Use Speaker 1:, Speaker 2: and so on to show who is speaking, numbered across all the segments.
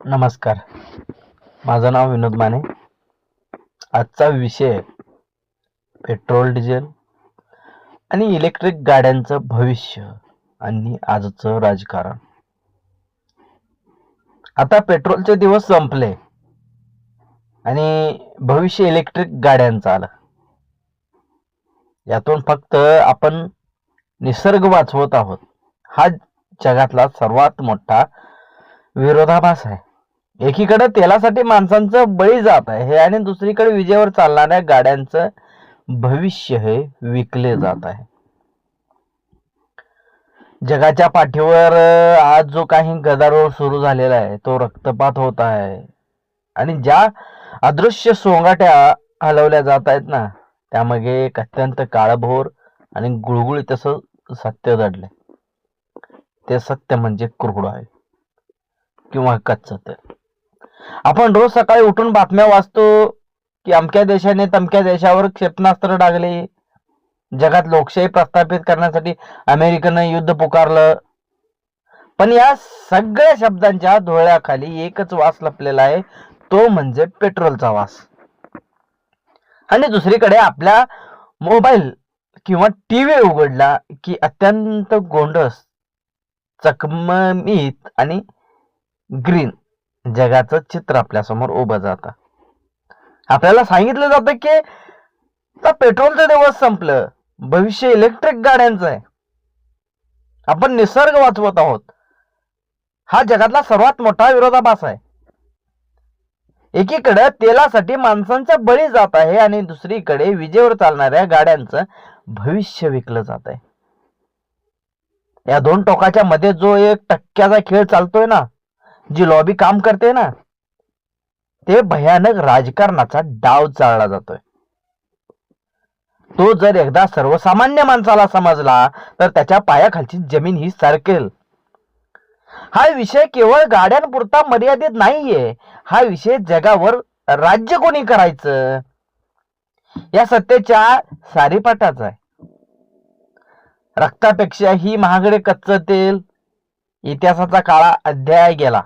Speaker 1: नमस्कार. माझं नाव विनोद माने. आजचा विषय पेट्रोल, डिझेल आणि इलेक्ट्रिक गाड्यांचं भविष्य आणि आजचं राजकारण. आता पेट्रोलचे दिवस संपले आणि भविष्य इलेक्ट्रिक गाड्यांचं आलं. यातून फक्त आपण निसर्ग वाचवत आहोत हा जगातला सर्वात मोठा विरोधाभास आहे. एकीकडे तेलासाठी माणसांचं बळी जात आहे आणि दुसरीकडे विजेवर चालणाऱ्या गाड्यांचं भविष्य हे विकले जात आहे. जगाच्या पाठीवर आज जो काही गदारोळ सुरू झालेला आहे तो रक्तपात होत आहे आणि ज्या अदृश्य सोंगाट्या हलवल्या जात आहेत ना त्यामागे एक अत्यंत काळभोर आणि गुळगुळीत असं सत्य दडलंय. ते सत्य म्हणजे क्रूड ऑइल किंवा कच्चं तेल. आपण रोज सकाळी उठून बातम्या वाचतो की अमक्या देशाने तमक्या देशावर क्षेपणास्त्र डागले, जगात लोकशाही प्रस्थापित करण्यासाठी अमेरिकेनं युद्ध पुकारलं. पण या सगळ्या शब्दांच्या धुळ्याखाली एकच वास लपलेला आहे, तो म्हणजे पेट्रोलचा वास. आणि दुसरीकडे आपल्या मोबाईल किंवा टीव्ही उघडला की अत्यंत गोंडस, चकमकीत आणि ग्रीन जगाचं चित्र आपल्या समोर उभं जातं. आपल्याला सांगितलं जातं की आता पेट्रोलचं दिवस संपलं, भविष्य इलेक्ट्रिक गाड्यांचं आहे, आपण निसर्ग वाचवत आहोत. हा जगातला सर्वात मोठा विरोधाभास आहे. एकीकडे तेलासाठी माणसांचा बळी जात आहे आणि दुसरीकडे विजेवर चालणाऱ्या गाड्यांचं भविष्य विकलं जात आहे. या दोन टोकाच्या मध्ये जो 1% खेळ चालतोय ना, जी लॉबी काम करते ना, ते भयानक राजकारणाचा डाव चालला जातोय. तो जर एकदा सर्वसामान्य माणसाला समजला तर त्याच्या पायाखालची जमीन ही सरकेल. हा विषय केवळ गाड्यांपुरता मर्यादित नाहीये. हा विषय जगावर राज्य कोणी करायचं या सत्तेच्या सारीपाटाचा आहे. रक्तापेक्षा ही महागडे कच्चं तेल इतिहासाचा काळा अध्याय गेला.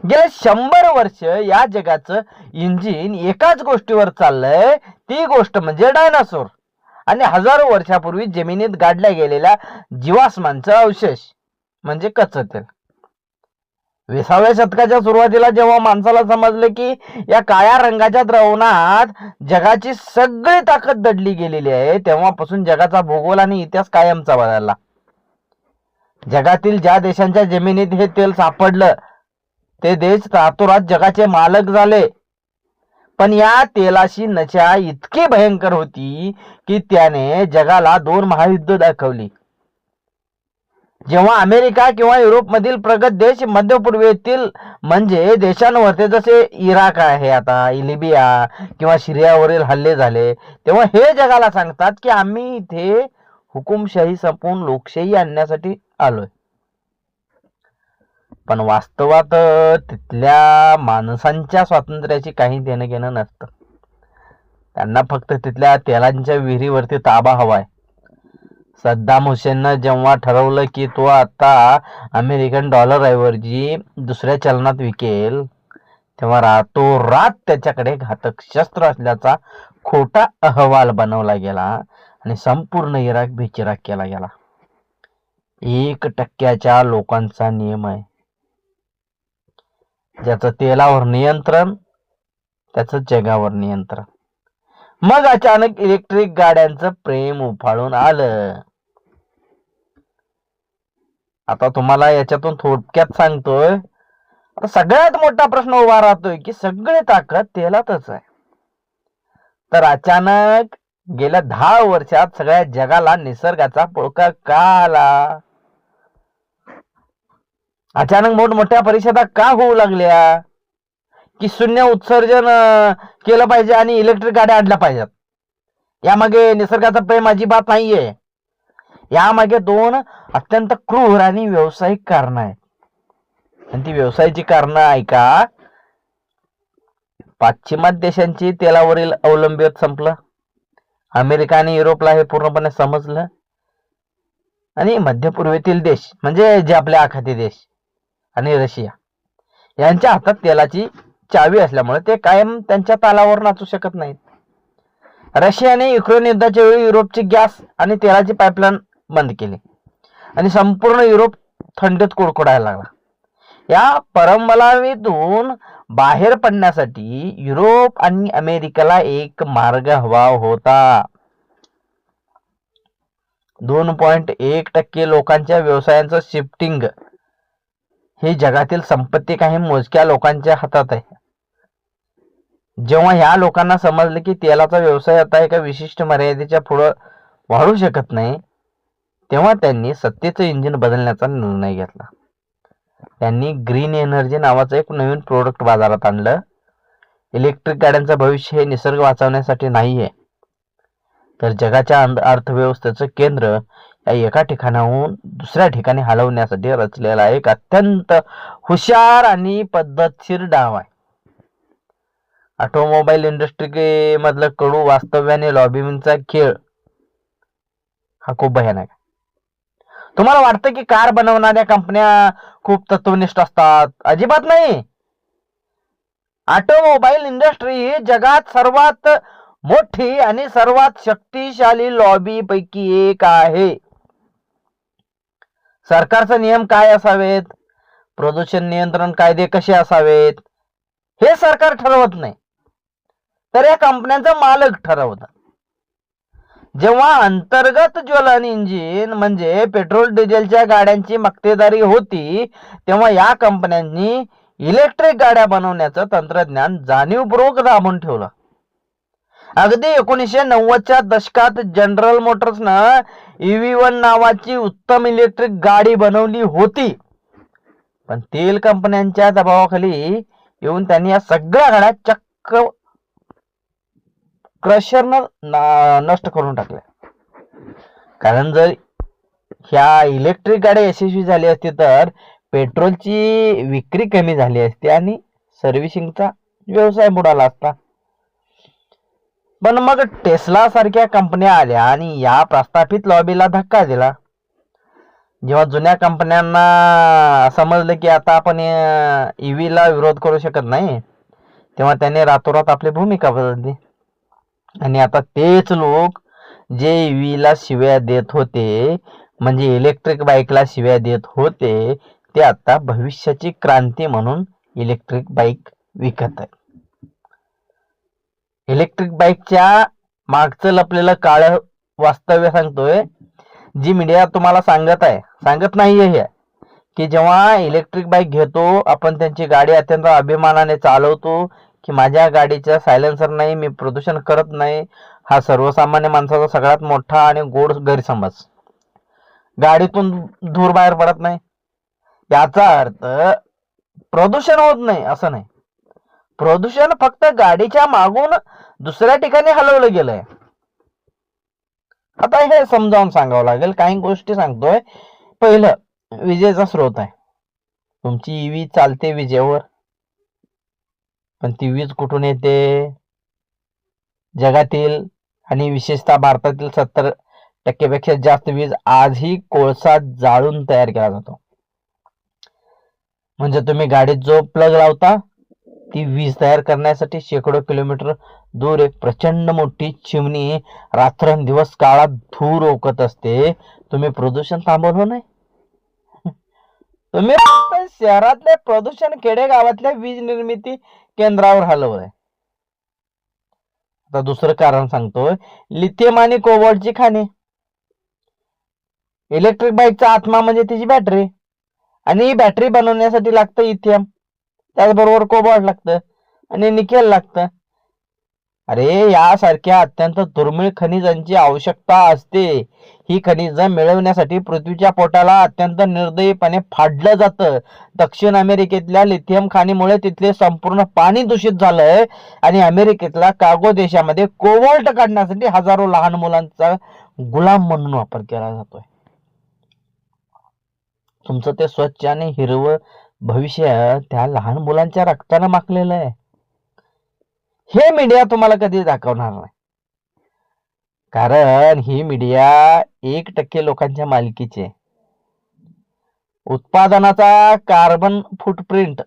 Speaker 1: गेले 100 वर्ष या जगाचं इंजिन एकाच गोष्टीवर चाललंय, ती गोष्ट म्हणजे डायनासोर आणि हजारो वर्षापूर्वी जमिनीत गाडल्या गेलेल्या जीवाश्मांचं अवशेष म्हणजे कच्चं तेल. 20व्या शतकाच्या सुरुवातीला जेव्हा माणसाला समजलं की या काळ्या रंगाच्या द्रवणात जगाची सगळी ताकद दडली गेलेली आहे, तेव्हापासून जगाचा भूगोल आणि इतिहास कायमचा बदलला. जगातील ज्या देशांच्या जमिनीत हे तेल सापडलं ते देश रातोरात जगाचे मालक झाले. पण या तेलाची नशा इतकी भयंकर होती की त्याने जगाला 2 महायुद्ध दाखवली. जेव्हा अमेरिका किंवा युरोपमधील प्रगत देश मध्य पूर्वेतील म्हणजे देशांवरती जसे इराक आहे, आता लिबिया किंवा सिरियावरील हल्ले झाले, तेव्हा हे जगाला सांगतात की आम्ही इथे हुकुमशाही संपवून लोकशाही आणण्यासाठी आलोय. पण वास्तवात तिथल्या माणसांच्या स्वातंत्र्याची काही देणं घेणं नसतं. त्यांना फक्त तिथल्या तेलांच्या विहिरीवरती ताबा हवाय. सद्दाम हुसेननं जेव्हा ठरवलं की तो आता अमेरिकन डॉलर ऐवजी दुसऱ्या चलनात विकेल, तेव्हा रातोरात त्याच्याकडे घातक शस्त्र असल्याचा खोटा अहवाल बनवला गेला आणि संपूर्ण इराक बेचिराख केला गेला. 1% लोकांचा नियम आहे. ज्याचं तेलावर नियंत्रण त्याचं जगावर नियंत्रण. मग अचानक इलेक्ट्रिक गाड्यांचं प्रेम उफाळून आलं. आता तुम्हाला याच्यातून थोडक्यात सांगतोय. आता सगळ्यात मोठा प्रश्न उभा राहतोय की सगळी ताकद तेलातच आहे, तर अचानक गेल्या 10 वर्षात सगळ्या जगाला निसर्गाचा पुळका का आला? अचानक मोठमोठ्या परिषदा का होऊ लागल्या की शून्य उत्सर्जन केलं पाहिजे आणि इलेक्ट्रिक गाड्या आणल्या पाहिजेत? यामागे निसर्गाचं प्रेम अजिबात नाहीये. यामागे 2 अत्यंत क्रूर आणि व्यावसायिक कारण आहेत. आणि ती व्यवसायाची कारण ऐका. पाश्चिमात्य देशांची तेलावरील अवलंबित्व संपलं. अमेरिका आणि युरोपला हे पूर्णपणे समजलं आणि मध्य पूर्वेतील देश म्हणजे जे आपले आखाती देश आणि रशिया यांच्या हातात तेलाची चावी असल्यामुळे ते कायम त्यांच्या तालावर नाचू शकत नाहीत. रशियाने युक्रेन युद्धाच्या वेळी युरोपची गॅस आणि तेलाची पाईपलाईन बंद केली आणि संपूर्ण युरोप थंडीत कुडकुडायला लागला. या परंबलावीतून बाहेर पडण्यासाठी युरोप आणि अमेरिकेला एक मार्ग हवा होता. 2.1% लोकांच्या व्यवसायांचं शिफ्टिंग ही जगातील संपत्ती काही मोजक्या लोकांच्या हातात आहे. जेव्हा ह्या लोकांना समजलं की तेलाचा व्यवसाय आता एका विशिष्ट मर्यादेच्या पुढे वाढू शकत नाही, तेव्हा त्यांनी सत्तेचं इंजिन बदलण्याचा निर्णय घेतला. त्यांनी ग्रीन एनर्जी नावाचं एक नवीन प्रोडक्ट बाजारात आणलं. इलेक्ट्रिक गाड्यांचं भविष्य हे निसर्ग वाचवण्यासाठी नाहीये, तर जगाच्या अर्थव्यवस्थेचं केंद्र या एका ठिकाणाहून दुसऱ्या ठिकाणी हलवण्यासाठी रचलेला एक अत्यंत हुशार आणि पद्धतशीर डाव आहे. ऑटोमोबाईल इंडस्ट्री मधलं कडू वास्तव्याने लॉबिंगचा खेळ हा खूप भयानक आहे. तुम्हाला वाटतं की कार बनवणाऱ्या कंपन्या खूप तत्वनिष्ठ असतात? अजिबात नाही. ऑटोमोबाईल इंडस्ट्री ही जगात सर्वात मोठी आणि सर्वात शक्तिशाली लॉबी पैकी एक आहे. सरकारचे नियम काय असावेत, प्रदूषण नियंत्रण कायदे कसे असावेत, हे सरकार ठरवत नाही, तर या कंपन्यांचा मालक ठरवतात. जेव्हा अंतर्गत ज्वलन इंजिन म्हणजे पेट्रोल डिझेलच्या गाड्यांची मक्तेदारी होती, तेव्हा या कंपन्यांनी इलेक्ट्रिक गाड्या बनवण्याचं तंत्रज्ञान जाणीवपूर्वक दाबून ठेवलं. अगदी 1990च्या दशकात जनरल मोटर्सनं EV1 नावाची उत्तम इलेक्ट्रिक गाडी बनवली होती, पण तेल कंपन्यांच्या दबावाखाली येऊन त्यांनी या सगळ्या गाड्या चक्क क्रशरनं नष्ट करून टाकल्या. कारण जर ह्या इलेक्ट्रिक गाड्या यशस्वी झाली असती तर पेट्रोलची विक्री कमी झाली असती आणि सर्व्हिसिंगचा व्यवसाय बुडाला असता. पण मग टेस्ला सारख्या कंपन्या आल्या आणि या प्रस्थापित लॉबीला धक्का दिला. जेव्हा जुन्या कंपन्यांना समजलं की आता आपण ईव्हीला विरोध करू शकत नाही, तेव्हा त्यांनी रातोरात आपली भूमिका बदलली. आणि आता तेच लोक जे ईव्हीला शिव्या देत होते, म्हणजे इलेक्ट्रिक बाईकला शिव्या देत होते, ते आता भविष्याची क्रांती म्हणून इलेक्ट्रिक बाईक विकत आहेत. इलेक्ट्रिक बाईकच्या मागचं लपलेलं काळं वास्तव्य सांगतोय. जी मीडिया तुम्हाला सांगत नाहीये हे, की जेव्हा इलेक्ट्रिक बाईक घेतो आपण, त्यांची गाडी अत्यंत अभिमानाने चालवतो की माझ्या गाडीचा सायलेन्सर नाही, मी प्रदूषण करत नाही, हा सर्वसामान्य माणसाचा सगळ्यात मोठा आणि गोड गैरसमज. गाडीतून धूर बाहेर पडत नाही याचा अर्थ प्रदूषण होत नाही असं नाही. प्रदूषण फक्त गाडीच्या मागून दुसऱ्या ठिकाणी हलवलं गेलंय. आता हे समजावून सांगावं लागेल. काही गोष्टी सांगतोय. पहिलं, विजेचा स्रोत आहे. तुमची ईव्ही चालते विजेवर, पण ती वीज कुठून येते? जगातील आणि विशेषतः भारतातील 70% पेक्षा जास्त वीज आजही कोळसा जाळून तयार केला जातो. म्हणजे तुम्ही गाडीत जो प्लग लावता, ती वीज तयार करण्यासाठी शेकडो किलोमीटर दूर एक प्रचंड मोठी चिमणी रात्रंदिवस काळात धूर ओकत असते. तुम्ही प्रदूषण थांबवलं नाही. तुम्ही शहरातले प्रदूषण खेडेगावातल्या वीज निर्मिती केंद्रावर हलवलंय. आता दुसरं कारण सांगतोय, लिथियम आणि कोबाल्टची खाणे. इलेक्ट्रिक बाईकचा आत्मा म्हणजे तिची बॅटरी, आणि ही बॅटरी बनवण्यासाठी लागतं इथियम, त्याचबरोबर कोबाल्ट लागतं आणि निकेल लागतं. अरे, यासारख्या अत्यंत दुर्मिळ खनिजांची आवश्यकता असते. ही खनिज मिळवण्यासाठी पृथ्वीच्या पोटाला अत्यंत निर्दयीपणे फाडलं जातं. दक्षिण अमेरिकेतल्या लिथियम खाणीमुळे तिथले संपूर्ण पाणी दूषित झालंय आणि अमेरिकेतल्या कागो देशामध्ये कोबाल्ट काढण्यासाठी हजारो लहान मुलांचा गुलाम म्हणून वापर केला जातोय. तुमचं ते स्वच्छ आणि हिरवं भविष्य त्या लहान मुलांच्या रक्तानं माखलेलं आहे. हे मीडिया तुम्हाला कधी दाखवणार नाही, कारण ही मीडिया 1% लोकांच्या मालकीची आहे. उत्पादनाचा कार्बन फुटप्रिंट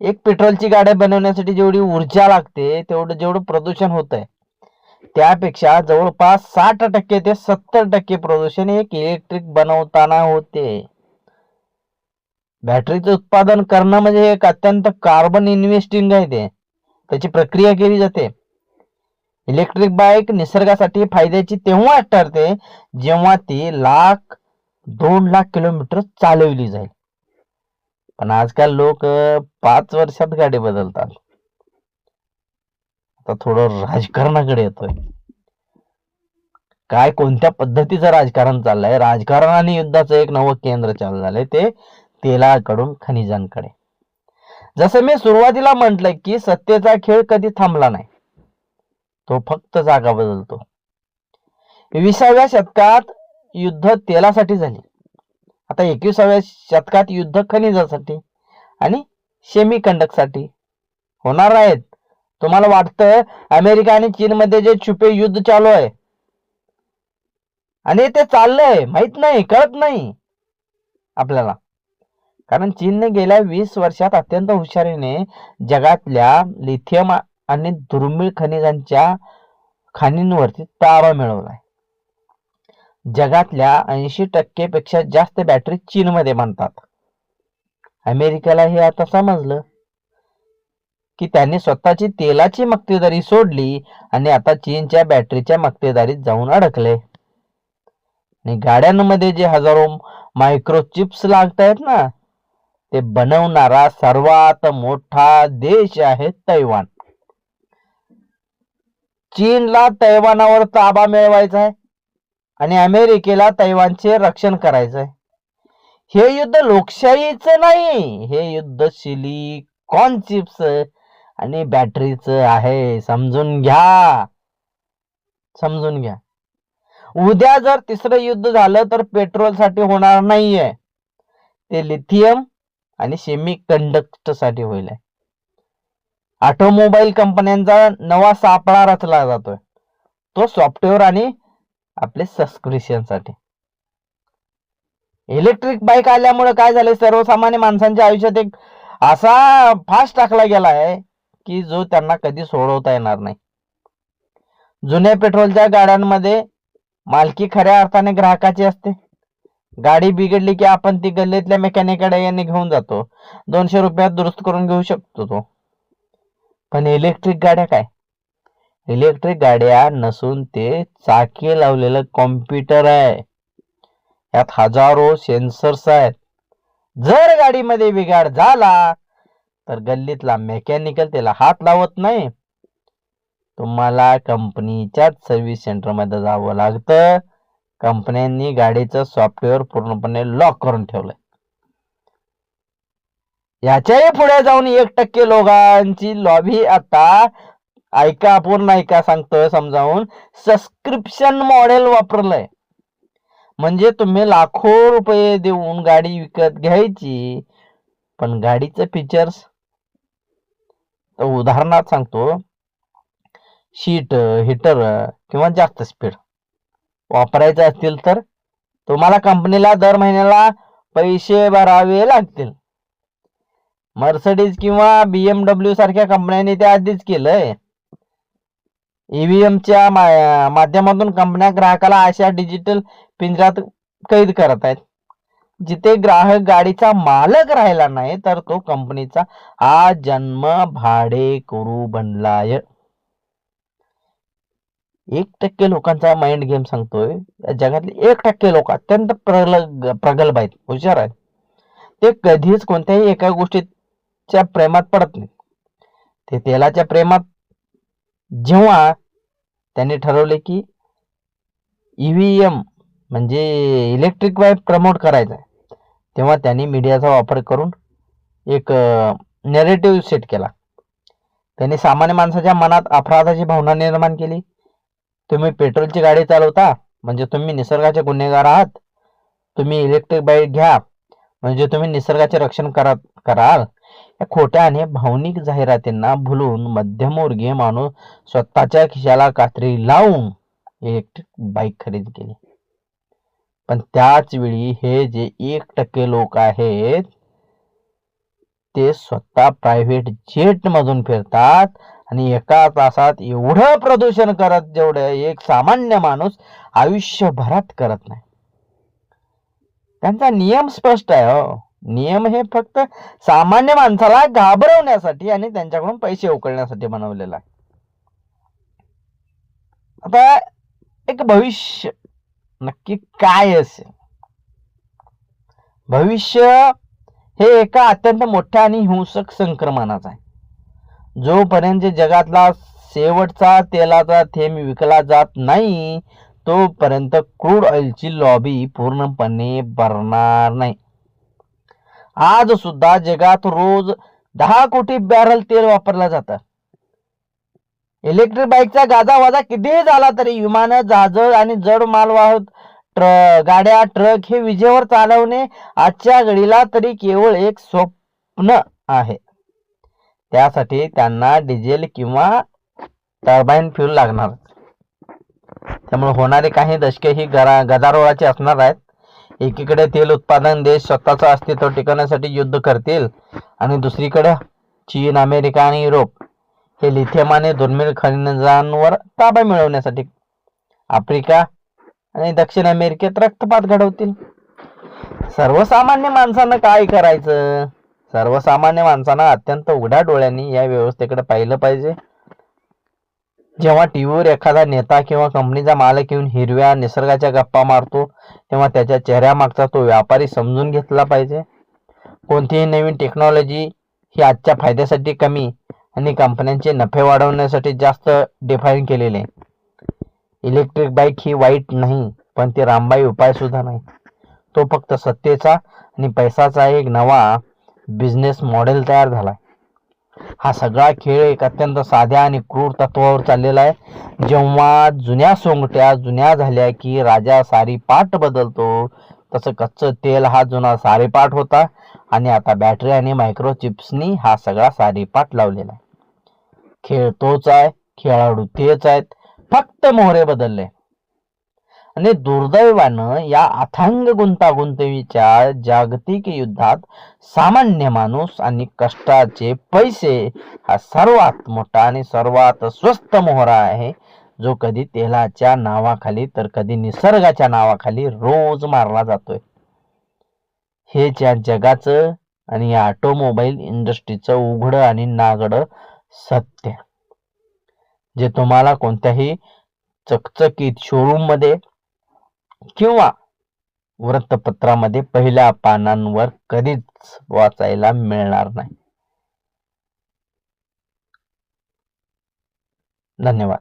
Speaker 1: एक पेट्रोलची गाडी बनवण्यासाठी जेवढी ऊर्जा लागते तेवढं जेवढं प्रदूषण होत आहे त्यापेक्षा जवळपास 60% ते 70% प्रदूषण एक इलेक्ट्रिक बनवताना होते. बॅटरीचं उत्पादन करणं म्हणजे एक अत्यंत कार्बन इन्व्हेस्टिंग आहे. ते त्याची प्रक्रिया केली जाते. इलेक्ट्रिक बाईक निसर्गासाठी फायद्याची तेव्हा ठरते जेव्हा ती 2 लाख किलोमीटर चालवली जाईल. पण आजकाल लोक 5 वर्षात गाडी बदलतात. आता थोडं राजकारणाकडे येतोय. काय कोणत्या पद्धतीचं राजकारण चाललंय? राजकारण आणि युद्धाचं एक नवं केंद्र चालू झालंय, ते तेलाकडून खनिजांकडे. जसं मी सुरुवातीला म्हटलं की सत्तेचा खेळ कधी थांबला नाही, तो फक्त जागा बदलतो. 20व्या शतकात युद्ध तेलासाठी झाली, आता 21व्या शतकात युद्ध खनिजासाठी आणि सेमी कंडक्टरसाठी होणार आहेत. तुम्हाला वाटतं अमेरिका आणि चीन मध्ये जे छुपे युद्ध चालू आहे आणि ते चाललंय माहित नाही, कळत नाही आपल्याला. कारण चीनने गेल्या 20 वर्षात अत्यंत हुशारीने जगातल्या लिथियम आणि दुर्मिळ खनिजांच्या खाणींवरती ताबा मिळवलाय. जगातल्या 80% पेक्षा जास्त बॅटरी चीनमध्ये बनतात. अमेरिकेला हे आता समजलं की त्यांनी स्वतःची तेलाची मक्तेदारी सोडली आणि आता चीनच्या बॅटरीच्या मक्तेदारीत जाऊन अडकले. आणि गाड्यांमध्ये जे हजारो मायक्रोचिप्स लागतायत ना, ते बनवणारा सर्वात मोठा देश आहे तैवान. चीनला तैवानावर ताबा मिळवायचा आहे आणि अमेरिकेला तैवानचे रक्षण करायचं आहे. हे युद्ध लोकशाहीचं नाही, हे युद्ध सिलिकॉन चिप्स आणि बॅटरीचं आहे. समजून घ्या, समजून घ्या. उद्या जर तिसरं युद्ध झालं तर पेट्रोल साठी होणार नाहीये, ते लिथियम आणि सेमी कंडक्टर साठी होईल. ऑटोमोबाईल कंपन्यांचा नवा सापळा रचला जातोय, तो सॉफ्टवेअर आणि आपले सबस्क्रिप्शन साठी. इलेक्ट्रिक बाईक आल्यामुळे काय झाले, सर्वसामान्य माणसांच्या आयुष्यात एक असा फास्ट टाकला गेला आहे की जो त्यांना कधी सोडवता येणार नाही. जुन्या पेट्रोलच्या गाड्यांमध्ये मालकी खऱ्या अर्थाने ग्राहकाची असते. गाडी बिघडली की आपण ती गल्लीतल्या मेकॅनिककडे घेऊन जातो, 200 रुपयात दुरुस्त करून घेऊ शकतो तो. पण इलेक्ट्रिक गाड्या काय? इलेक्ट्रिक गाड्या नसून ते चाके लावलेलं कॉम्प्युटर आहे. यात हजारो सेन्सर्स आहेत. जर गाडीमध्ये बिघाड झाला तर गल्लीतला मेकॅनिकल त्याला हात लावत नाही, तुम्हाला कंपनीच्याच सर्व्हिस सेंटर मध्ये जावं लागतं. कंपन्यांनी गाडीचं सॉफ्टवेअर पूर्णपणे लॉक करून ठेवलंय. याच्याही पुढे जाऊन 1% लोकांची लॉबी आता, ऐका पूर्ण ऐका सांगतोय समजावून, सबस्क्रिप्शन मॉडेल वापरलंय. म्हणजे तुम्ही लाखो रुपये देऊन गाडी विकत घ्यायची, पण गाडीचं फीचर्स, उदाहरणार्थ सांगतो, शीट हीटर किंवा जास्त स्पीड वापरायचं असतील तर तुम्हाला कंपनीला दर महिन्याला पैसे भरावे लागतील. मर्सिडीज किंवा BMW सारख्या कंपन्यांनी ते आधीच केलंय. ईव्हीएमच्या माध्यमातून कंपन्या ग्राहकाला अशा डिजिटल पिंजऱ्यात कैद करत आहेत जिथे ग्राहक गाडीचा मालक राहिला नाही तर तो कंपनीचा जन्म भाडे करू बनलाय. 1% लोकांचा माइंड गेम सांगतोय. जगातले 1% लोक अत्यंत प्रगल्भ आहेत, हुशार आहेत. ते कधीच कोणत्याही एका गोष्टीच्या प्रेमात पडत नाही. ते तेलाच्या प्रेमात जेव्हा त्यांनी ठरवले की ईव्हीएम म्हणजे इलेक्ट्रिक बाईक प्रमोट करायचा आहे, तेव्हा त्यांनी मीडियाचा वापर करून एक नॅरेटिव्ह सेट केला. त्यांनी सामान्य माणसाच्या मनात अपराधाची भावना निर्माण केली. तुम्ही पेट्रोलची गाडी चालवता म्हणजे तुम्ही निसर्गाचे गुन्हेगार आहात. तुम्ही इलेक्ट्रिक बाईक घ्या म्हणजे तुम्ही निसर्गाचे रक्षण कराल. या खोट्या आणि भावनिक जाहिरातींना भुलून मध्यमवर्गीय माणूस स्वतःच्या खिशाला कात्री लावून इलेक्ट्रिक बाईक खरेदी केली. पण त्याच वेळी हे जे 1% लोक आहेत ते स्वतः प्रायव्हेट जेट मधून फिरतात आणि एका तासात एवढं प्रदूषण करत जेवढं एक सामान्य माणूस आयुष्यभरात करत नाही. त्यांचा नियम स्पष्ट आहे. हो, नियम हे फक्त सामान्य माणसाला घाबरवण्यासाठी आणि त्यांच्याकडून पैसे उकळण्यासाठी बनवलेला आहे. आता एक भविष्य नक्की काय असेल? भविष्य हे एका अत्यंत मोठ्या आणि हिंसक संक्रमणाचा आहे. जोपर्यंत जगातला शेवटचा तेलाचा थेंब विकला जात नाही तोपर्यंत क्रूड ऑइलची लॉबी पूर्णपणे भरणार नाही. आज सुद्धा जगात रोज 10 कोटी बॅरल तेल वापरलं जातं. इलेक्ट्रिक बाईकचा गाजावाजा कितीही झाला तरी विमानं, जहाज आणि जड मालवाहक गाड्या, ट्रक हे विजेवर चालवणे आजच्या घडीला तरी केवळ एक स्वप्न आहे. त्यासाठी त्यांना डिझेल किंवा टर्बाईन फ्यूल लागणार. त्यामुळे होणारे काही दशके ही गदारोळाची असणार आहेत. एकीकडे तेल उत्पादन देश स्वतःचं अस्तित्व टिकवण्यासाठी युद्ध करतील आणि दुसरीकडे चीन, अमेरिका आणि युरोप हे लिथियम आणि दुर्मिळ खनिजांवर ताबा मिळवण्यासाठी आफ्रिका आणि दक्षिण अमेरिकेत रक्तपात घडवतील. सर्वसामान्य माणसानं काय करायचं? सर्वसामान्य माणसानं अत्यंत उघड्या डोळ्यांनी या व्यवस्थेकडे पाहिलं पाहिजे. जेव्हा टीव्हीवर एखादा नेता किंवा कंपनीचा मालक येऊन हिरव्या निसर्गाच्या गप्पा मारतो तेव्हा त्याच्या चेहऱ्यामागचा तो व्यापारी समजून घेतला पाहिजे. कोणतीही नवीन टेक्नॉलॉजी ही आजच्या फायद्यासाठी कमी आणि कंपन्यांचे नफे वाढवण्यासाठी जास्त डिफाईन केलेले. इलेक्ट्रिक बाईक ही वाईट नाही, पण ती रामबाई उपाय सुद्धा नाही. तो फक्त सत्तेचा आणि पैसाचा एक नवा बिझनेस मॉडेल तयार झाला. हा सगळा खेळ एक अत्यंत साध्या आणि क्रूर तत्वावर चाललेला आहे. जेव्हा जुन्या सोंगट्या जुन्या झाल्या की राजा सारी पाठ बदलतो, तसं कच्चं तेल हा जुना सारीपाट होता आणि आता बॅटरी आणि मायक्रोचिप्सनी हा सगळा सारीपाट लावलेला आहे. खेळ तोच आहे, खेळाडू तेच आहेत, फक्त मोहरे बदलले. आणि दुर्दैवानं या अथांग गुंतागुंतीच्या जागतिक युद्धात सामान्य माणूस आणि कष्टाचे पैसे हा सर्वात मोठा आणि सर्वात स्वस्त मोहरा आहे, जो कधी तेलाच्या नावाखाली तर कधी निसर्गाच्या नावाखाली रोज मारला जातोय. हे ज्या जगाचं आणि या ऑटोमोबाईल इंडस्ट्रीचं उघडं आणि नागडं सत्य, जे तुम्हाला कोणत्याही चकचकीत शोरूम मध्ये किंवा वृत्तपत्रामध्ये पहिल्या पानांवर कधीच वाचायला मिळणार नाही. धन्यवाद.